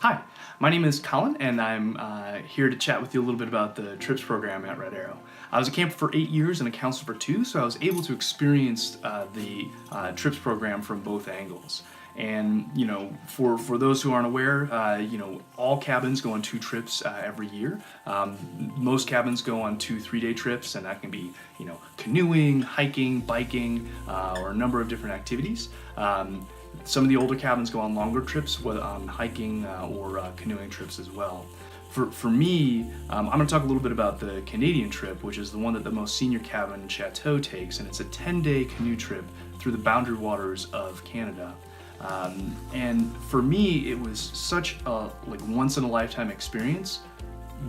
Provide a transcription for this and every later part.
Hi, my name is Colin, and I'm here to chat with you a little bit about the TRIPS program at Red Arrow. I was a camper for 8 years and a counselor for 2, so I was able to experience the TRIPS program from both angles. And for those who aren't aware, all cabins go on 2 trips every year. Most cabins go on 2 3-day trips, and that can be canoeing, hiking, biking, or a number of different activities. Some of the older cabins go on longer trips, whether on hiking or canoeing trips as well. For me, I'm going to talk a little bit about the Canadian trip, which is the one that the most senior cabin Chateau takes, and it's a 10-day canoe trip through the boundary waters of Canada. And for me, it was such a once-in-a-lifetime experience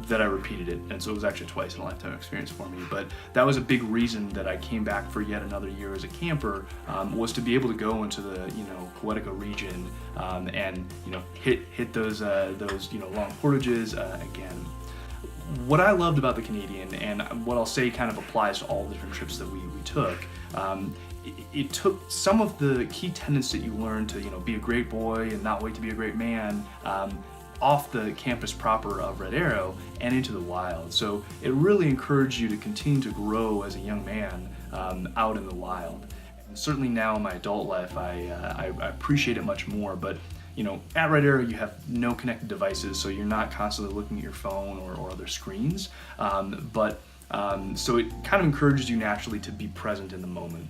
that I repeated it, and so it was actually twice in a lifetime experience for me. But that was a big reason that I came back for yet another year as a camper, was to be able to go into the Poetica region and hit those long portages again. What I loved about the Canadian, and what I'll say kind of applies to all the different trips that we took, it took some of the key tenets that you learn to be a great boy and not wait to be a great man off the campus proper of Red Arrow and into the wild. So it really encouraged you to continue to grow as a young man out in the wild. And certainly now in my adult life, I appreciate it much more. But at Red Arrow, you have no connected devices, so you're not constantly looking at your phone or other screens. So it kind of encourages you naturally to be present in the moment.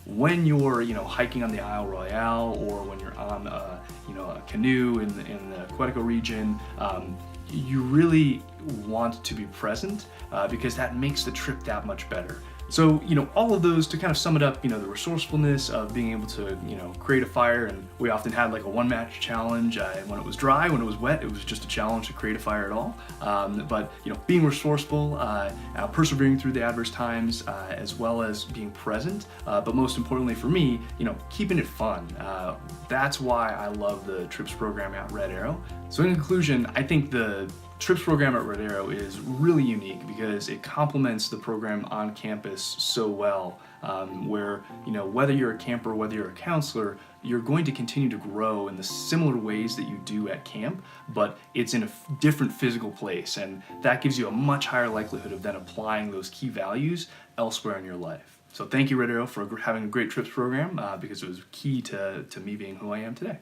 When you're hiking on the Isle Royale, or when you're on a canoe in the Poetica region, you really want to be present because that makes the trip that much better. So all of those, to kind of sum it up, the resourcefulness of being able to create a fire, and we often had like a 1-match challenge. And when it was dry, when it was wet, it was just a challenge to create a fire at all. But being resourceful, persevering through the adverse times, as well as being present. But most importantly for me, keeping it fun. That's why I love the TRIPS program at Red Arrow. So in conclusion, I think the TRIPS program at Red Arrow is really unique because it complements the program on campus so well, where whether you're a camper, whether you're a counselor, you're going to continue to grow in the similar ways that you do at camp, but it's in a different physical place, and that gives you a much higher likelihood of then applying those key values elsewhere in your life. So thank you, Red Arrow, for having a great TRIPS program because it was key to me being who I am today.